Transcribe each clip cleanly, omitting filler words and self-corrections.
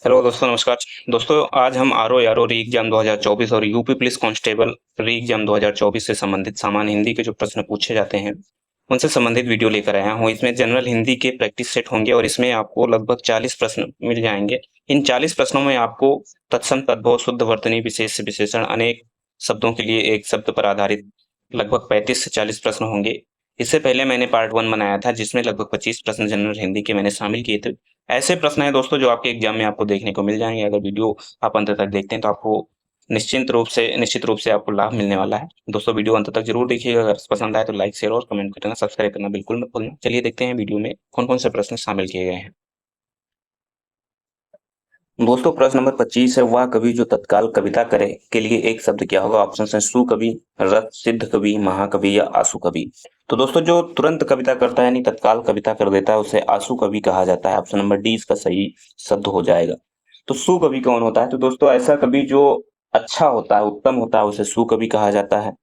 Hello दोस्तों, नमस्कार। दोस्तों, आज हम आरओ री एग्जाम 2024 और यूपी पुलिस कांस्टेबल री एग्जाम 2024 से संबंधित सामान्य हिंदी के जो प्रश्न पूछे जाते हैं उनसे संबंधित वीडियो लेकर आया हूं। इसमें जनरल हिंदी के प्रैक्टिस सेट होंगे और इसमें आपको लगभग 40 प्रश्न मिल जाएंगे। इन 40 प्रश्नों में आपको तत्सम, तद्भव, शुद्ध वर्तनी, विशेष, विशेषण, अनेक शब्दों के लिए एक शब्द पर आधारित लगभग 35 से 40 प्रश्न होंगे। इससे पहले मैंने पार्ट 1 बनाया था जिसमें लगभग 25 प्रश्न जनरल हिंदी के मैंने शामिल किए थे। ऐसे प्रश्न हैं दोस्तों जो आपके एग्जाम में आपको देखने को मिल जाएंगे। अगर वीडियो आप अंत तक देखते हैं तो आपको निश्चित रूप से आपको लाभ मिलने वाला है। दोस्तों, वीडियो अंत तक जरूर देखिएगा। अगर पसंद आए तो लाइक, शेयर और कमेंट करना, सब्सक्राइब करना बिल्कुल मत भूलना। चलिए देखते हैं वीडियो में कौन कौन से प्रश्न शामिल किए गए हैं। दोस्तों, प्रश्न नंबर 25 है, वह कवि जो तत्काल कविता करे के लिए एक शब्द क्या होगा? ऑप्शन है सुकवि, रस, सिद्ध कवि, महाकवि या आशु कवि। तो दोस्तों, जो तुरंत कविता करता है यानी तत्काल कविता कर देता है उसे आशु कवि कहा जाता है। ऑप्शन नंबर डी इसका सही शब्द हो जाएगा। तो सुकवि कौन होता है? तो दोस्तों, ऐसा कवि जो अच्छा होता है, उत्तम होता है, उसे सुकवि कहा जाता है।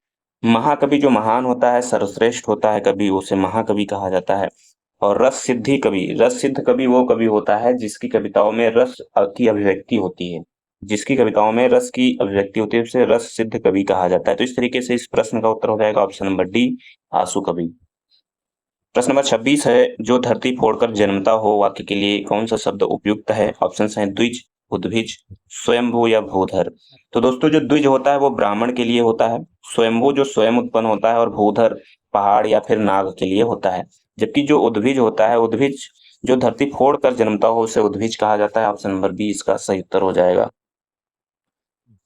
महाकवि जो महान होता है, सर्वश्रेष्ठ होता है कवि, उसे महाकवि कहा जाता है। और रस सिद्ध कवि वो कवि होता है जिसकी कविताओं में रस की अभिव्यक्ति होती है। जिसकी कविताओं में रस की अभिव्यक्ति होती है उसे रस सिद्ध कवि कहा जाता है। तो इस तरीके से इस प्रश्न का उत्तर हो जाएगा ऑप्शन नंबर डी, आशु कवि। प्रश्न नंबर 26 है, जो धरती फोड़कर जन्मता हो वाक्य के लिए कौन सा शब्द उपयुक्त है? ऑप्शन है द्विज, उद्भिज, स्वयंभू या भूधर। तो दोस्तों, जो द्विज होता है वो ब्राह्मण के लिए होता है, स्वयंभू जो स्वयं उत्पन्न होता है, और भूधर पहाड़ या फिर नाग के लिए होता है। जबकि जो उद्भिज होता है, उद्भिज जो धरती फोड़ कर जन्मता हो उसे उद्भिज कहा जाता है। ऑप्शन नंबर बी इसका सही उत्तर हो जाएगा।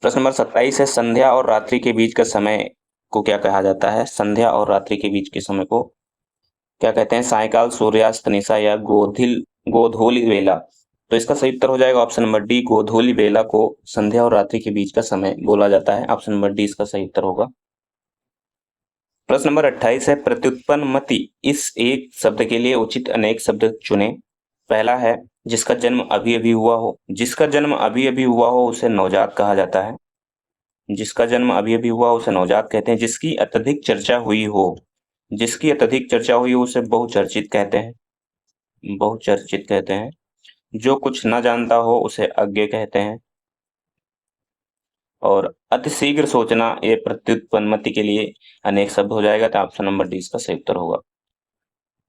प्रश्न नंबर 27 है, संध्या और रात्रि के बीच का समय को क्या कहा जाता है? संध्या और रात्रि के बीच के समय को क्या कहते हैं? सायकाल, सूर्यास्त, निशा या गोधूलि वेला। तो इसका सही उत्तर हो जाएगा ऑप्शन नंबर डी, गोधूलि वेला को संध्या और रात्रि के बीच का समय बोला जाता है। ऑप्शन नंबर डी इसका सही उत्तर होगा। प्रश्न नंबर 28 है, प्रत्युत्पन्नमति इस एक शब्द के लिए उचित अनेक शब्द चुने। पहला है, जिसका जन्म अभी अभी हुआ हो। जिसका जन्म अभी अभी हुआ हो उसे नवजात कहा जाता है। जिसका जन्म अभी अभी हुआ उसे नवजात कहते हैं। जिसकी अत्यधिक चर्चा हुई हो, जिसकी अत्यधिक चर्चा हुई हो उसे बहुचर्चित कहते हैं। बहुचर्चित कहते हैं। जो कुछ न जानता हो उसे अज्ञ कहते हैं। और अतिशीघ्र सोचना ये प्रत्युत्पन्नमति के लिए अनेक शब्द हो जाएगा। तो ऑप्शन नंबर डी इसका सही उत्तर होगा।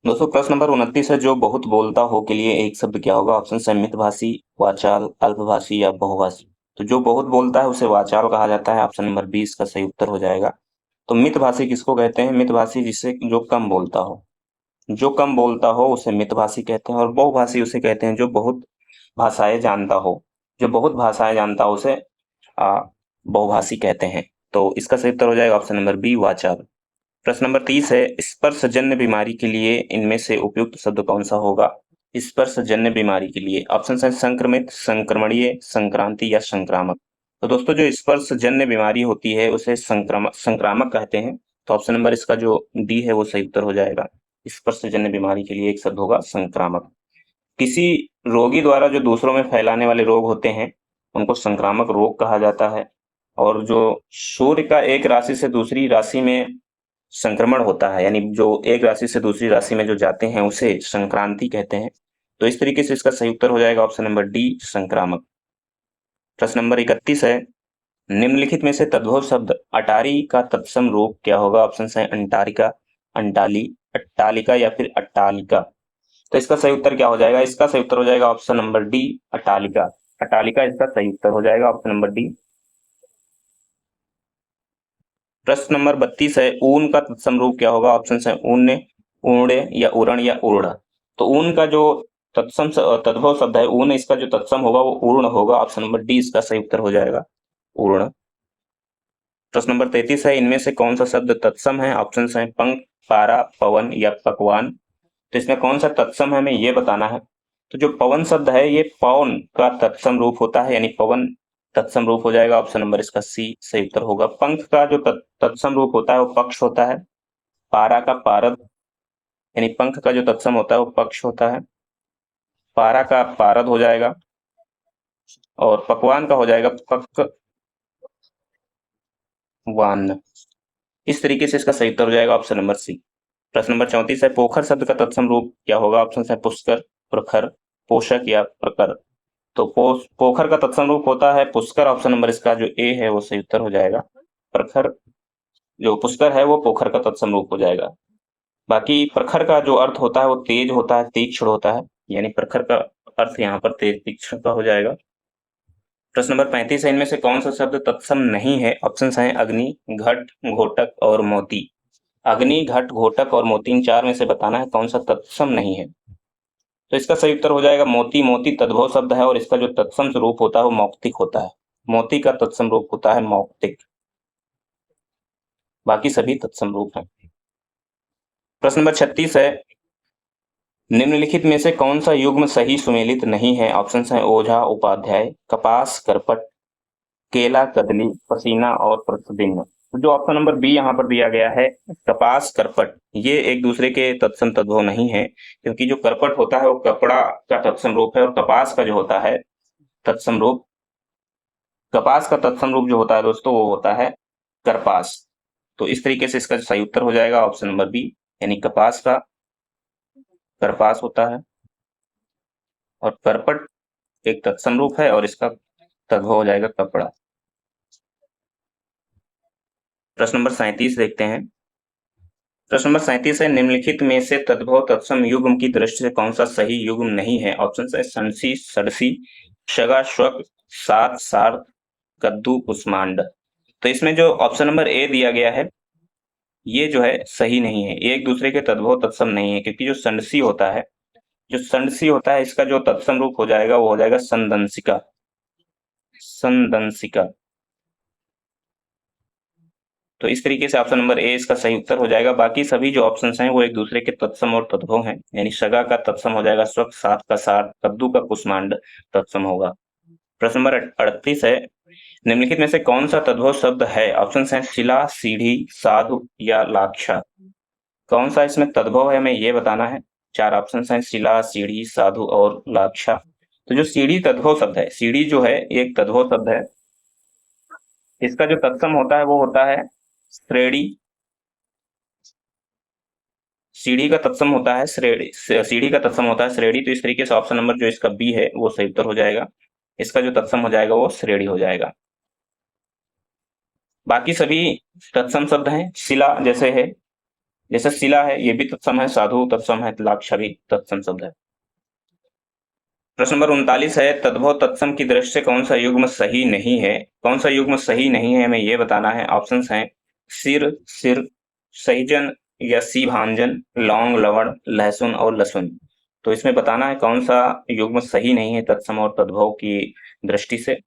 दोस्तों, प्रश्न नंबर 29 है, जो बहुत बोलता हो के लिए एक शब्द क्या होगा? ऑप्शन है मितभाषी, वाचाल, अल्पभाषी या बहुभाषी। तो जो बहुत बोलता है उसे वाचाल कहा जाता है। ऑप्शन नंबर 20 का सही उत्तर हो जाएगा। तो मितभाषी किसको कहते हैं? मितभाषी जिससे जो कम बोलता हो। जो कम बोलता हो उसे मितभाषी कहते हैं। और बहुभाषी उसे कहते हैं जो बहुत भाषाएं जानता हो। जो बहुत भाषाएं जानता हो उसे बहुभाषी कहते हैं। तो इसका सही उत्तर हो जाएगा ऑप्शन नंबर बी, वाचाल। प्रश्न नंबर 30 है, स्पर्शजन्य बीमारी के लिए इनमें से उपयुक्त शब्द कौन सा होगा? स्पर्शजन्य बीमारी के लिए ऑप्शन है संक्रमित, संक्रमणीय, संक्रांति या संक्रामक। तो दोस्तों, जो स्पर्शजन्य बीमारी होती है उसे संक्रामक कहते हैं। तो ऑप्शन नंबर इसका जो डी है वो सही उत्तर हो जाएगा। स्पर्शजन्य बीमारी के लिए एक शब्द होगा संक्रामक। किसी रोगी द्वारा जो दूसरों में फैलाने वाले रोग होते हैं उनको संक्रामक रोग कहा जाता है। और जो सूर्य का एक राशि से दूसरी राशि में संक्रमण होता है, यानी जो एक राशि से दूसरी राशि में जो जाते हैं उसे संक्रांति कहते हैं। तो इस तरीके से इसका सही उत्तर हो जाएगा ऑप्शन नंबर डी, संक्रामक। प्रश्न नंबर 31 है, निम्नलिखित में से तद्भव शब्द अटारी का तत्सम रूप क्या होगा? ऑप्शन है अंटारिका, अंटाली, अट्टालिका या फिर अट्टालिका। तो इसका सही उत्तर क्या हो जाएगा? इसका सही उत्तर हो जाएगा ऑप्शन नंबर डी, अटालिका। अटालिका इसका सही उत्तर हो जाएगा ऑप्शन नंबर डी। प्रश्न नंबर 32 है, ऊन का तत्सम रूप क्या होगा? ऑप्शन है ऊन्य, ऊणे या उरण या ऊर्ण। तो ऊन का जो तद्भव शब्द है ऊन, इसका जो तत्सम होगा वो ऊर्ण होगा। ऑप्शन नंबर डी इसका सही उत्तर हो जाएगा, ऊर्ण। प्रश्न नंबर 33 है, इनमें से कौन सा शब्द तत्सम है? ऑप्शन है पंख, पारा, पवन या पकवान। तो इसमें कौन सा तत्सम है हमें ये बताना है। तो जो पवन शब्द है ये पवन का तत्सम रूप होता है, यानी पवन तत्सम रूप हो जाएगा। ऑप्शन नंबर इसका सी सही उत्तर होगा। पंख का जो तत्सम रूप होता है वो पक्ष होता है। पारा का पारद, यानी पंख का जो तत्सम होता है वो पक्ष होता है। पारा का पारद हो जाएगा। और पकवान का हो जाएगा पकवान। इस तरीके से इसका सही उत्तर हो जाएगा ऑप्शन नंबर सी। प्रश्न नंबर 34 है, पोखर शब्द का तत्सम रूप क्या होगा? ऑप्शन है पुष्कर, प्रखर, पोषक या प्रकर। तो पोखर का तत्सम रूप होता है पुष्कर। ऑप्शन नंबर इसका जो ए है वो सही उत्तर हो जाएगा। प्रखर, जो पुष्कर है वो पोखर का तत्सम रूप हो जाएगा। बाकी प्रखर का जो अर्थ होता है वो तेज होता है, तीक्ष्ण होता है, यानी प्रखर का अर्थ यहाँ पर तेज तीक्ष्ण का हो जाएगा। प्रश्न नंबर 35 है, इनमें से कौन सा शब्द तत्सम नहीं है? ऑप्शन है अग्नि, घट, घोटक और मोती। अग्नि, घट, घोटक और मोती, इन चार में से बताना है कौन सा तत्सम नहीं है। तो इसका सही उत्तर हो जाएगा मोती। मोती तद्भव शब्द है और इसका जो तत्सम रूप होता है वो मौक्तिक होता है। मोती का तत्सम रूप होता है मौक्तिक, बाकी सभी तत्सम रूप हैं। प्रश्न नंबर 36 है, निम्नलिखित में से कौन सा युग्म सही सुमेलित नहीं है? ऑप्शन है ओझा, उपाध्याय, कपास, करपट, केला, कदली, पसीना और प्रतिदिन। तो जो ऑप्शन नंबर बी यहाँ पर दिया गया है कपास, करपट, ये एक दूसरे के तत्सम तद्भव नहीं है, क्योंकि जो करपट होता है वो कपड़ा का तत्सम रूप है और कपास का जो होता है तत्सम रूप, कपास का तत्सम रूप जो होता है दोस्तों वो होता है करपास। तो इस तरीके से इसका सही उत्तर हो जाएगा ऑप्शन नंबर बी, यानी कपास का करपास होता है और करपट एक तत्सम रूप है और इसका तद्भव हो जाएगा कपड़ा। प्रश्न नंबर 37 देखते हैं। प्रश्न नंबर 37 है, निम्नलिखित में से तद्भव तत्सम युग्म की दृष्टि से कौन सा सही युग्म नहीं है? ऑप्शन है संसी, सड़सी, शगा, श्वक, सात, सार, कद्दू, कुष्मांड। तो इसमें जो ऑप्शन नंबर ए दिया गया है ये जो है सही नहीं है, ये एक दूसरे के तद्भव तत्सम नहीं है, क्योंकि जो संडसी होता है, जो संडसी होता है इसका जो तत्सम रूप हो जाएगा वो हो जाएगा संदंसिका, संदंसिका। तो इस तरीके से ऑप्शन नंबर ए इसका सही उत्तर हो जाएगा। बाकी सभी जो ऑप्शंस हैं वो एक दूसरे के तत्सम और तद्भव हैं, यानी शगा का तत्सम हो जाएगा स्वक, सात का सार, कद्दू का कुष्मांड तत्सम होगा। प्रश्न नंबर 38 है, निम्नलिखित में से कौन सा तद्भव शब्द है? ऑप्शन है शिला, सीढ़ी, साधु या लाक्षा। कौन सा इसमें तद्भव है हमें ये बताना है। चार ऑप्शन हैं शिला, सीढ़ी, साधु और लाक्षा। तो जो सीढ़ी तद्भव शब्द है, सीढ़ी जो है ये एक तद्भव शब्द है, इसका जो तत्सम होता है वो होता है श्रेणी। सीढ़ी का तत्सम होता है श्रेणी, सीढ़ी का तत्सम होता है श्रेणी। तो इस तरीके से ऑप्शन नंबर जो इसका बी है वो सही उत्तर हो जाएगा, इसका जो तत्सम हो जाएगा वो श्रेणी हो जाएगा। बाकी सभी तत्सम शब्द हैं, शिला जैसे है, जैसे शिला है ये भी तत्सम है, साधु तत्सम है, लाक्षा भी तत्सम शब्द है। प्रश्न नंबर 39 है, तद्भव तत्सम की दृष्टि से कौन सा युग्म सही नहीं है? कौन सा युग्म सही नहीं है हमें ये बताना है। ऑप्शंस हैं सिर, सिर, सहीजन या सीभांजन, लौंग, लवण, लहसुन और लहसुन। तो इसमें बताना है कौन सा युग्म सही नहीं है तत्सम और तद्भव की दृष्टि से।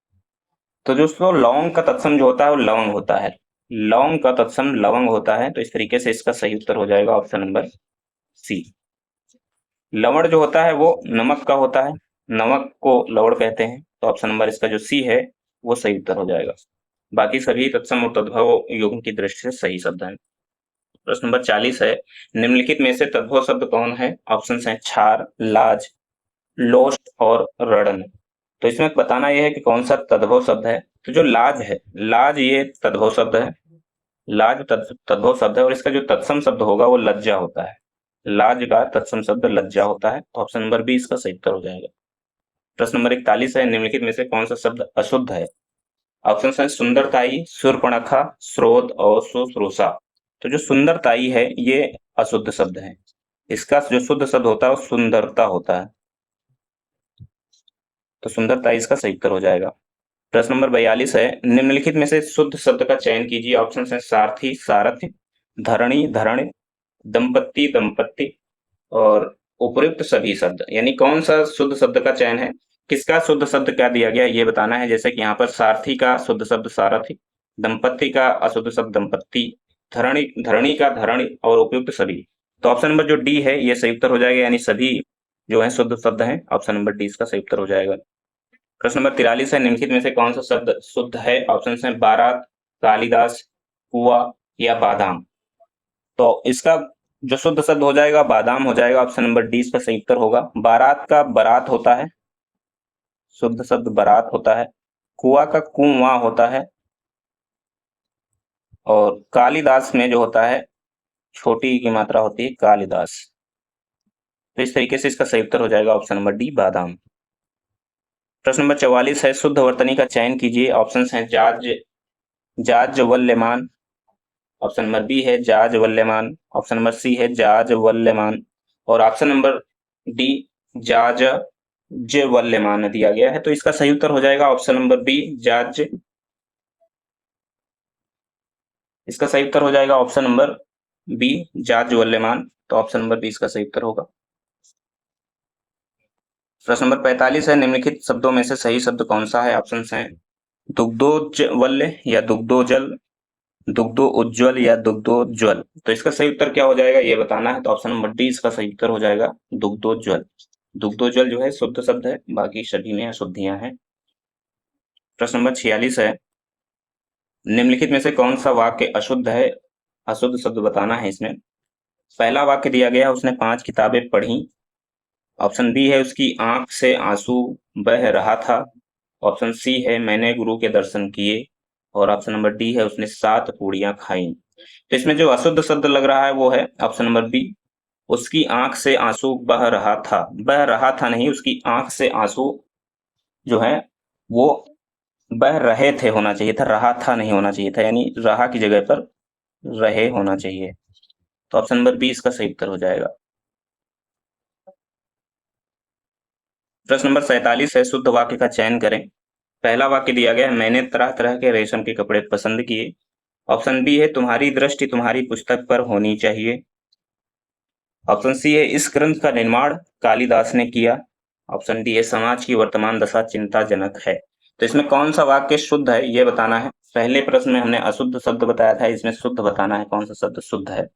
तो दोस्तों लौंग का तत्सम जो होता है वो लवंग होता है, लौंग का तत्सम लवंग होता है। तो इस तरीके से इसका सही उत्तर हो जाएगा ऑप्शन नंबर सी। लवण जो होता है वो नमक का होता है, नमक को लवण कहते हैं। तो ऑप्शन नंबर इसका जो सी है वो सही उत्तर हो जाएगा। बाकी सभी तत्सम और तद्भव युग्म की दृष्टि से सही शब्द हैं। प्रश्न नंबर 40 है, निम्नलिखित में से तद्भव शब्द कौन है? ऑप्शन हैं छार, लाज, लोस्ट और रणन। तो इसमें बताना यह है कि कौन सा तद्भव शब्द है। तो जो लाज है, लाज ये तद्भव शब्द है, लाज तद्भव शब्द है और इसका जो तत्सम शब्द होगा वो लज्जा होता है। लाज का तत्सम शब्द लज्जा होता है। तो ऑप्शन नंबर बी इसका सही उत्तर हो जाएगा। प्रश्न नंबर 41 है, निम्नलिखित में से कौन सा शब्द अशुद्ध है? ऑप्शन है सुंदरताई, शूर्पणखा, स्रोत और शुश्रूषा। तो जो सुंदरताई है ये अशुद्ध शब्द है, इसका जो शुद्ध शब्द होता है वो सुंदरता होता है। तो सुंदरताई इसका सही उत्तर हो जाएगा। प्रश्न नंबर 42 है, निम्नलिखित में से शुद्ध शब्द का चयन कीजिए। ऑप्शन है सारथी, सारथी, धरणी, धरण, दंपत्ति, दंपत्ति और उपयुक्त सभी शब्द। यानी कौन सा शुद्ध शब्द का चयन है, किसका शुद्ध शब्द क्या दिया गया ये बताना है। जैसे कि यहाँ पर सारथी का शुद्ध शब्द सारथी, दंपत्ति का अशुद्ध शब्द दंपत्ति, धरणी धरणी का धरणी और उपयुक्त सभी। तो ऑप्शन नंबर जो डी है ये सही उत्तर हो जाएगा, यानी सभी जो है शुद्ध शब्द हैं। ऑप्शन नंबर डी इसका सही उत्तर हो जाएगा। प्रश्न नंबर 43 है, निम्नलिखित में से कौन सा शब्द शुद्ध है? ऑप्शन है बारात, कालिदास, कुआ या बादाम। तो इसका जो शुद्ध शब्द हो जाएगा बादाम हो जाएगा। ऑप्शन नंबर डी इसका सही उत्तर होगा। बारात का बारात होता है, शुद्ध शब्द बारात होता है। कुआ का कुआं होता है और कालिदास में जो होता है छोटी की मात्रा होती है कालिदास। तो इस तरीके से इसका सही उत्तर हो जाएगा ऑप्शन नंबर डी बादाम। प्रश्न नंबर 44 है, शुद्ध वर्तनी का चयन कीजिए। ऑप्शन है जाज्वल्यमान, ऑप्शन नंबर बी है जाज्वल्यमान, ऑप्शन नंबर सी है जाज्वल्यमान और ऑप्शन नंबर डी जाज्वल्यमान दिया गया है। तो इसका सही उत्तर हो जाएगा ऑप्शन नंबर बी इसका सही उत्तर हो जाएगा ऑप्शन नंबर बी जाज्वल्यमान। तो ऑप्शन नंबर बी इसका सही उत्तर होगा। प्रश्न नंबर 45 है, निम्नलिखित शब्दों में से सही शब्द कौन सा है? ऑप्शन है दुग्धोज्वल्य या दुग्धोजल, दुग्धो उज्ज्वल या दुग्धोज्वल। तो इसका सही उत्तर क्या हो जाएगा ये बताना है। तो ऑप्शन नंबर डी इसका सही उत्तर हो जाएगा दुग्धोज्वल। दुग्धोज्वल जो है शुद्ध शब्द है, बाकी सभी में अशुद्धियां हैं। प्रश्न नंबर 46 है, निम्नलिखित में से कौन सा वाक्य अशुद्ध है? अशुद्ध शब्द बताना है इसमें। पहला वाक्य दिया गया, उसने 5 किताबें पढ़ी। ऑप्शन बी है, उसकी आंख से आंसू बह रहा था। ऑप्शन सी है, मैंने गुरु के दर्शन किए और ऑप्शन नंबर डी है, उसने 7 पूड़ियां खाई। तो इसमें जो अशुद्ध शब्द लग रहा है वो है ऑप्शन नंबर बी, उसकी आंख से आंसू बह रहा था। बह रहा था नहीं, उसकी आंख से आंसू जो है वो बह रहे थे होना चाहिए था, रहा था नहीं होना चाहिए था, यानी रहा की जगह पर रहे होना चाहिए। तो ऑप्शन नंबर बी इसका सही उत्तर हो जाएगा। प्रश्न नंबर 47 है, शुद्ध वाक्य का चयन करें। पहला वाक्य दिया गया है, मैंने तरह तरह के रेशम के कपड़े पसंद किए। ऑप्शन बी है, तुम्हारी दृष्टि तुम्हारी पुस्तक पर होनी चाहिए। ऑप्शन सी है, इस ग्रंथ का निर्माण कालिदास ने किया। ऑप्शन डी है, समाज की वर्तमान दशा चिंताजनक है। तो इसमें कौन सा वाक्य शुद्ध है ये बताना है। पहले प्रश्न में हमने अशुद्ध शब्द बताया था, इसमें शुद्ध बताना है कौन सा शब्द शुद्ध है।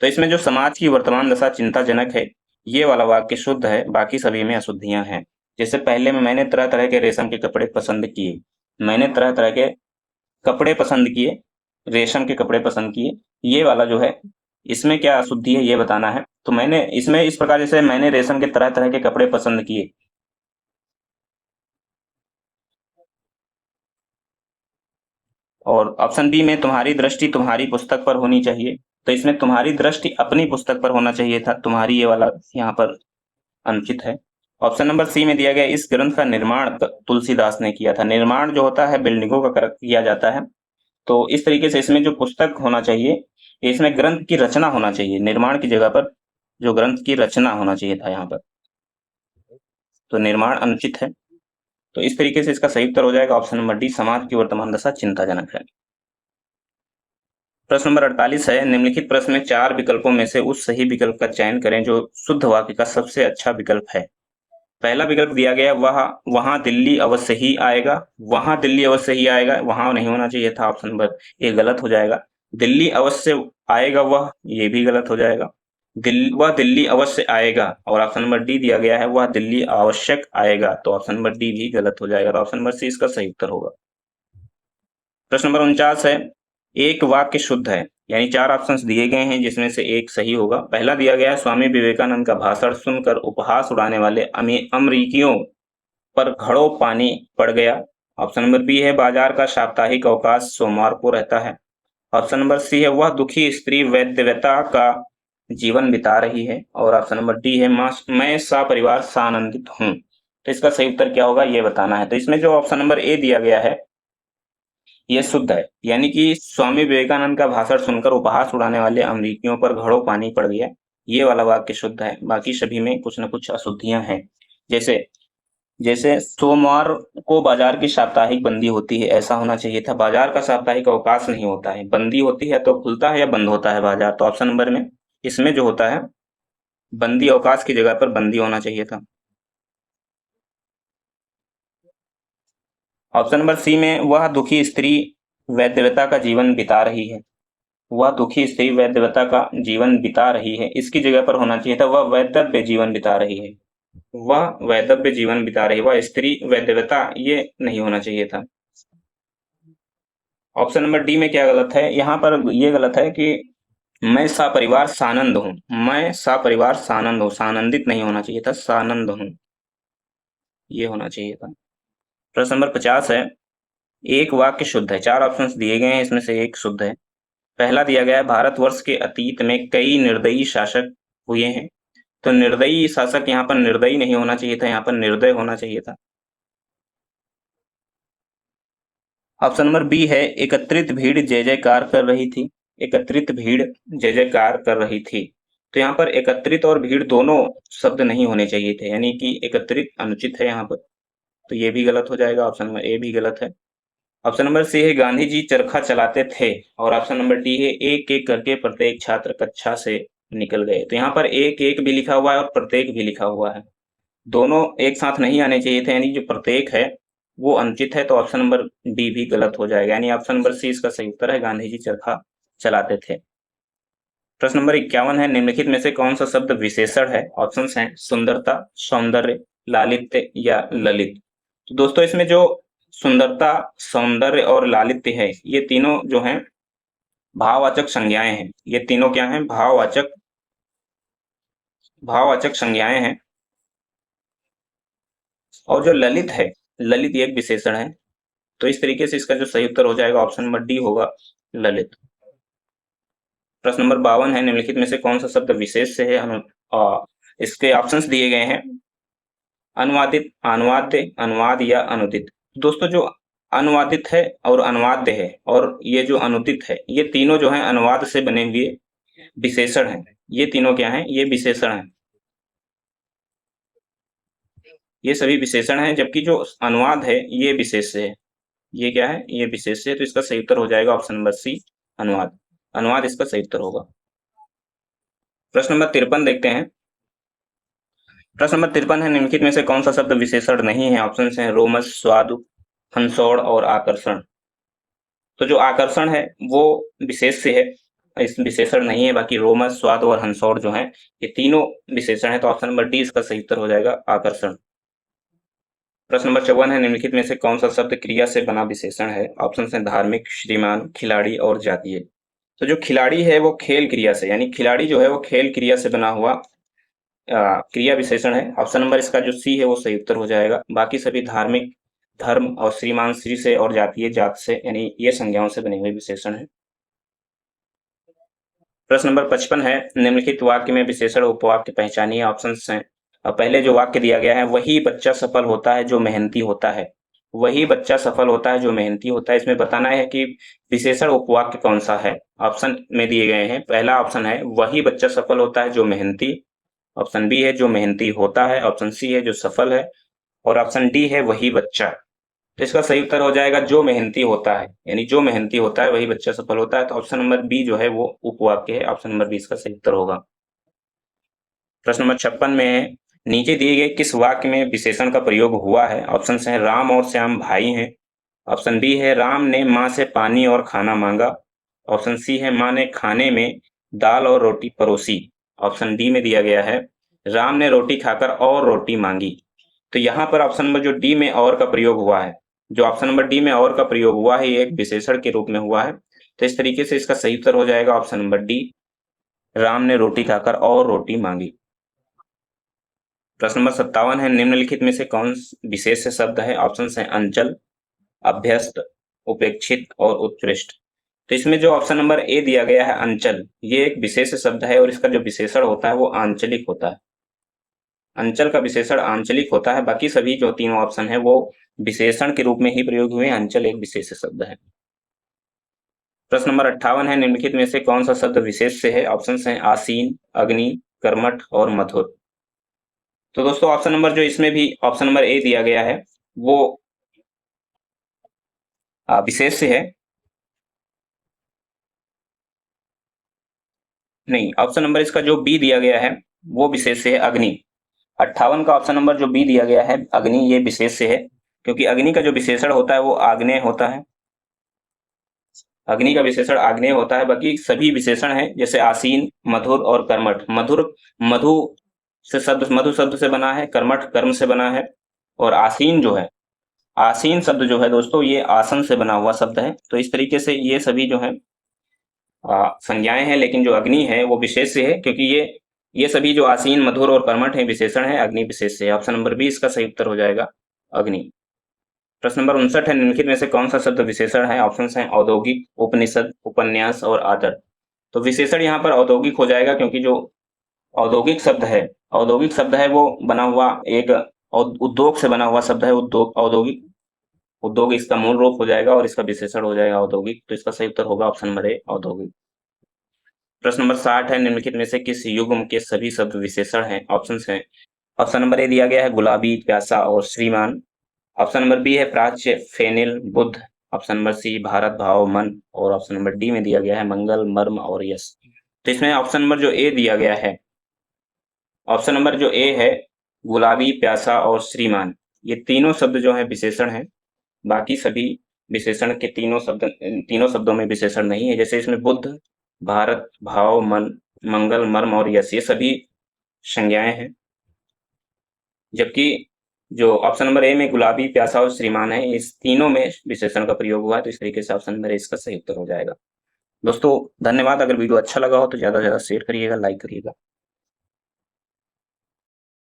तो इसमें जो समाज की वर्तमान दशा चिंताजनक है, ये वाला वाक्य शुद्ध है, बाकी सभी में अशुद्धियां हैं। जैसे पहले में मैंने तरह तरह के रेशम के कपड़े पसंद किए, मैंने तरह तरह के कपड़े पसंद किए, रेशम के कपड़े पसंद किए, ये वाला जो है इसमें क्या अशुद्धि है ये बताना है। तो मैंने इसमें इस प्रकार, जैसे मैंने रेशम के तरह तरह के कपड़े पसंद किए, और ऑप्शन बी में तुम्हारी दृष्टि तुम्हारी पुस्तक पर होनी चाहिए। तो इसमें तुम्हारी दृष्टि अपनी पुस्तक पर होना चाहिए था, तुम्हारी ये वाला यहाँ पर अनुचित है। ऑप्शन नंबर सी में दिया गया, इस ग्रंथ का निर्माण तुलसीदास ने किया था। निर्माण जो होता है बिल्डिंगों का किया जाता है, तो इस तरीके से इसमें जो पुस्तक होना चाहिए, इसमें ग्रंथ की रचना होना चाहिए, निर्माण की जगह पर जो ग्रंथ की रचना होना चाहिए था यहाँ पर। तो निर्माण अनुचित है। तो इस तरीके से इसका सही उत्तर हो जाएगा ऑप्शन नंबर डी, समाज की वर्तमान दशा चिंताजनक है। प्रश्न नंबर 48 है, निम्नलिखित प्रश्न में 4 विकल्पों में से उस सही विकल्प का चयन करें जो शुद्ध वाक्य का सबसे अच्छा विकल्प है। पहला विकल्प दिया गया, वहां दिल्ली अवश्य ही आएगा। वहां दिल्ली अवश्य ही आएगा, वहां नहीं होना चाहिए था, ऑप्शन नंबर ए गलत हो जाएगा। दिल्ली अवश्य आएगा वह, ये भी गलत हो जाएगा। वह दिल्ली अवश्य आएगा और ऑप्शन नंबर डी दिया गया है, वह दिल्ली आवश्यक आएगा। तो ऑप्शन नंबर डी भी गलत हो जाएगा, तो ऑप्शन नंबर सी इसका सही उत्तर होगा। प्रश्न नंबर 49 है, एक वाक्य शुद्ध है, यानी 4 ऑप्शंस दिए गए हैं जिसमें से एक सही होगा। पहला दिया गया है, स्वामी विवेकानंद का भाषण सुनकर उपहास उड़ाने वाले अमरीकियों पर घड़ों पानी पड़ गया। ऑप्शन नंबर बी है, बाजार का साप्ताहिक अवकाश सोमवार को रहता है। ऑप्शन नंबर सी है, वह दुखी स्त्री वैधव्यता का जीवन बिता रही है और ऑप्शन नंबर डी है, मैं सपरिवार सानंदित हूँ। तो इसका सही उत्तर क्या होगा ये बताना है। तो इसमें जो ऑप्शन नंबर ए दिया गया है ये शुद्ध है, यानी कि स्वामी विवेकानंद का भाषण सुनकर उपहास उड़ाने वाले अमरीकियों पर घड़ों पानी पड़ गया, ये वाला वाक्य शुद्ध है। बाकी सभी में कुछ न कुछ अशुद्धियां हैं। जैसे जैसे सोमवार को बाजार की साप्ताहिक बंदी होती है, ऐसा होना चाहिए था। बाजार का साप्ताहिक अवकाश नहीं होता है, बंदी होती है तो खुलता है या बंद होता है बाजार। तो ऑप्शन नंबर में इसमें जो होता है बंदी, अवकाश की जगह पर बंदी होना चाहिए था। ऑप्शन नंबर सी में, वह दुखी स्त्री वैधव्यता का जीवन बिता रही है। वह दुखी स्त्री वैधव्यता का जीवन बिता रही है, इसकी जगह पर होना चाहिए था, वह वैधव्य जीवन बिता रही है। वह वैधव्य जीवन बिता रही, वह स्त्री वैधव्यता, ये नहीं होना चाहिए था। ऑप्शन नंबर डी में क्या गलत है, यहाँ पर ये गलत है कि मैं सपरिवार सानंद हूँ। मैं सपरिवार सानंद हूँ, सानंदित नहीं होना चाहिए था, सानंद हूँ ये होना चाहिए था। प्रश्न नंबर 50 है, एक वाक्य शुद्ध है। 4 ऑप्शंस दिए गए हैं, इसमें से एक शुद्ध है। पहला दिया गया है, भारतवर्ष के अतीत में कई निर्दयी शासक हुए हैं। तो निर्दयी शासक यहाँ पर निर्दयी नहीं होना चाहिए था, यहाँ पर निर्दय होना चाहिए था। ऑप्शन नंबर बी है एकत्रित भीड़ जय जयकार कर रही थी। एकत्रित भीड़ जय जयकार कर रही थी। तो यहाँ पर एकत्रित और भीड़ दोनों शब्द नहीं होने चाहिए थे, यानी कि एकत्रित अनुचित है यहाँ पर, तो ये भी गलत हो जाएगा। ऑप्शन नंबर ए भी गलत है। ऑप्शन नंबर सी है गांधी जी चरखा चलाते थे। और ऑप्शन नंबर डी है एक एक करके प्रत्येक छात्र कक्षा से निकल गए। तो यहाँ पर एक एक भी लिखा हुआ है और प्रत्येक भी लिखा हुआ है, दोनों एक साथ नहीं आने चाहिए थे, यानी जो प्रत्येक है वो अनुचित है। तो ऑप्शन नंबर डी भी गलत हो जाएगा, यानी ऑप्शन नंबर सी इसका सही उत्तर है, गांधी जी चरखा चलाते थे। प्रश्न नंबर 51 है निम्नलिखित में से कौन सा शब्द विशेषण है। ऑप्शंस हैं सुंदरता, सौंदर्य, लालित्य या ललित। तो दोस्तों इसमें जो सुंदरता, सौंदर्य और लालित्य है, ये तीनों जो हैं भाववाचक संज्ञाएं हैं। ये तीनों क्या हैं? भाववाचक संज्ञाएं हैं। और जो ललित है, ललित एक विशेषण है। तो इस तरीके से इसका जो सही उत्तर हो जाएगा ऑप्शन नंबर डी होगा, ललित। प्रश्न नंबर 52 है निम्नलिखित में से कौन सा शब्द विशेष से है। इसके ऑप्शंस दिए गए हैं अनुवादित, अनुवाद्य, अनुवाद या अनुदित। दोस्तों जो अनुवादित है और अनुवाद्य है और ये जो अनुदित है, ये तीनों जो है अनुवाद से बने हुए विशेषण हैं। ये तीनों क्या हैं? ये विशेषण हैं। ये सभी विशेषण हैं, जबकि जो अनुवाद है ये विशेष है। ये क्या है? ये विशेष है। तो इसका सही उत्तर हो जाएगा ऑप्शन नंबर सी, अनुवाद। अनुवाद इसका सही उत्तर होगा। प्रश्न नंबर 53 देखते हैं। प्रश्न नंबर 53 है निम्नलिखित में से कौन सा शब्द विशेषण नहीं है। ऑप्शन हैं रोमस, स्वादु, हंसौड़ और आकर्षण। तो जो आकर्षण है वो विशेष से है, इस विशेषण नहीं है। बाकी रोमस, स्वाद और हंसौड़ जो है ये तीनों विशेषण है। तो ऑप्शन नंबर डी इसका सही उत्तर हो जाएगा, आकर्षण। प्रश्न नंबर 54 है निम्नलिखित में से कौन सा शब्द क्रिया से बना विशेषण है। ऑप्शन है धार्मिक, श्रीमान, खिलाड़ी और जातीय। तो जो खिलाड़ी है वो खेल क्रिया से, यानी खिलाड़ी जो है वो खेल क्रिया से बना हुआ क्रिया विशेषण है। ऑप्शन नंबर इसका जो सी है वो सही उत्तर हो जाएगा। बाकी सभी धार्मिक, धर्म और श्रीमान श्री से और जातीय जात से, यानी ये संज्ञाओं से बने हुए विशेषण है। प्रश्न नंबर 55 है निम्नलिखित वाक्य में विशेषण उपवाक्य पहचानिए। ऑप्शंस हैं पहले जो वाक्य दिया गया है वही बच्चा सफल होता है जो मेहनती होता है। वही बच्चा सफल होता है जो मेहनती होता है। इसमें बताना है कि विशेषण उपवाक्य कौन सा है। ऑप्शन में दिए गए हैं। पहला ऑप्शन है वही बच्चा सफल होता है जो मेहनती। ऑप्शन बी है जो मेहनती होता है। ऑप्शन सी है जो सफल है। और ऑप्शन डी है वही बच्चा। तो इसका सही उत्तर हो जाएगा जो मेहनती होता है, यानी जो मेहनती होता है वही बच्चा सफल होता है। तो ऑप्शन नंबर बी जो है वो उपवाक्य है। ऑप्शन नंबर बी इसका सही उत्तर होगा। प्रश्न नंबर 56 में है नीचे दिए गए किस वाक्य में विशेषण का प्रयोग हुआ है। ऑप्शन है राम और श्याम भाई हैं। ऑप्शन बी है राम ने माँ से पानी और खाना मांगा। ऑप्शन सी है माँ ने खाने में दाल और रोटी परोसी। ऑप्शन डी में दिया गया है राम ने रोटी खाकर और रोटी मांगी। तो यहाँ पर ऑप्शन नंबर जो डी में और का प्रयोग हुआ है, जो ऑप्शन नंबर डी में और का प्रयोग हुआ है ये एक विशेषण के रूप में हुआ है। तो इस तरीके से इसका सही उत्तर हो जाएगा ऑप्शन नंबर डी, राम ने रोटी खाकर और रोटी मांगी। प्रश्न नंबर 57 है निम्नलिखित में से कौन विशेष शब्द है। ऑप्शन है अंचल, अभ्यस्त, उपेक्षित और उत्कृष्ट। तो इसमें जो ऑप्शन नंबर ए दिया गया है अंचल, ये एक विशेष शब्द है और इसका जो विशेषण होता है वो आंचलिक होता है। अंचल का विशेषण आंचलिक होता है। बाकी सभी जो तीनों ऑप्शन है वो विशेषण के रूप में ही प्रयोग हुए। अंचल एक विशेष शब्द है। प्रश्न नंबर 58 है निम्नलिखित में से कौन सा शब्द विशेष से है। ऑप्शन है आसीन, अग्नि, कर्मठ और मधुर। तो दोस्तों ऑप्शन नंबर जो इसमें भी ऑप्शन नंबर ए दिया गया है वो विशेष से है। नहीं, ऑप्शन नंबर इसका जो बी दिया गया है वो विशेष से है, अग्नि। 58 का ऑप्शन नंबर जो बी दिया गया है अग्नि, ये विशेष से है, क्योंकि अग्नि का जो विशेषण होता है वो आग्नेय होता है। अग्नि का विशेषण आग्नेय होता है। बाकी सभी विशेषण हैं जैसे आसीन, मधुर और कर्मठ। मधुर मधु से शब्द, मधु शब्द से बना है। कर्मठ कर्म से बना है। और आसीन जो है, आसीन शब्द जो है दोस्तों ये आसन से बना हुआ शब्द है। तो इस तरीके से ये सभी जो है संज्ञाएं हैं, लेकिन जो अग्नि है वो विशेष से है, क्योंकि ये सभी जो आसीन, मधुर और कर्मठ है विशेषण है, अग्नि विशेष से है। ऑप्शन नंबर बी इसका सही उत्तर हो जाएगा, अग्नि। प्रश्न नंबर 59 है निम्नलिखित में से कौन सा शब्द विशेषण है। ऑप्शन है औद्योगिक, उपनिषद, उपन्यास और आदर। तो विशेषण यहाँ पर औद्योगिक हो जाएगा, क्योंकि जो औद्योगिक शब्द है, औद्योगिक शब्द है वो बना हुआ एक उद्योग से बना हुआ शब्द है, उद्योग, औद्योगिक। उद्योग इसका मूल रूप हो जाएगा और इसका विशेषण हो जाएगा औद्योगिक। तो इसका सही उत्तर होगा ऑप्शन नंबर ए, औद्योगिक। प्रश्न नंबर 60 है, निम्नलिखित में से किस युग्म के सभी शब्द विशेषण हैं? ऑप्शंस हैं। ऑप्शन नंबर ए दिया गया है गुलाबी, प्यासा और श्रीमान। ऑप्शन नंबर बी है प्राच्य, फेनिल, Buddha. Option number C Bharat, भाव, मन। और ऑप्शन नंबर डी में दिया गया है मंगल, मर्म और यश। तो इसमें ऑप्शन नंबर जो ए दिया गया है, ऑप्शन नंबर जो ए है गुलाबी, प्यासा और श्रीमान, ये तीनों शब्द जो है विशेषण हैं। बाकी सभी विशेषण के तीनों शब्दों में विशेषण नहीं है। जैसे इसमें बुद्ध, भारत, भाव, मन, मंगल, मर्म और यश, ये सभी संज्ञाएं हैं। जबकि जो ऑप्शन नंबर ए में गुलाबी, प्यासा और श्रीमान है, इस तीनों में विशेषण का प्रयोग हुआ है। तो इस तरीके से ऑप्शन नंबर ए इसका सही उत्तर हो जाएगा। दोस्तों धन्यवाद। अगर वीडियो अच्छा लगा हो तो ज़्यादा से ज़्यादा शेयर करिएगा, लाइक करिएगा।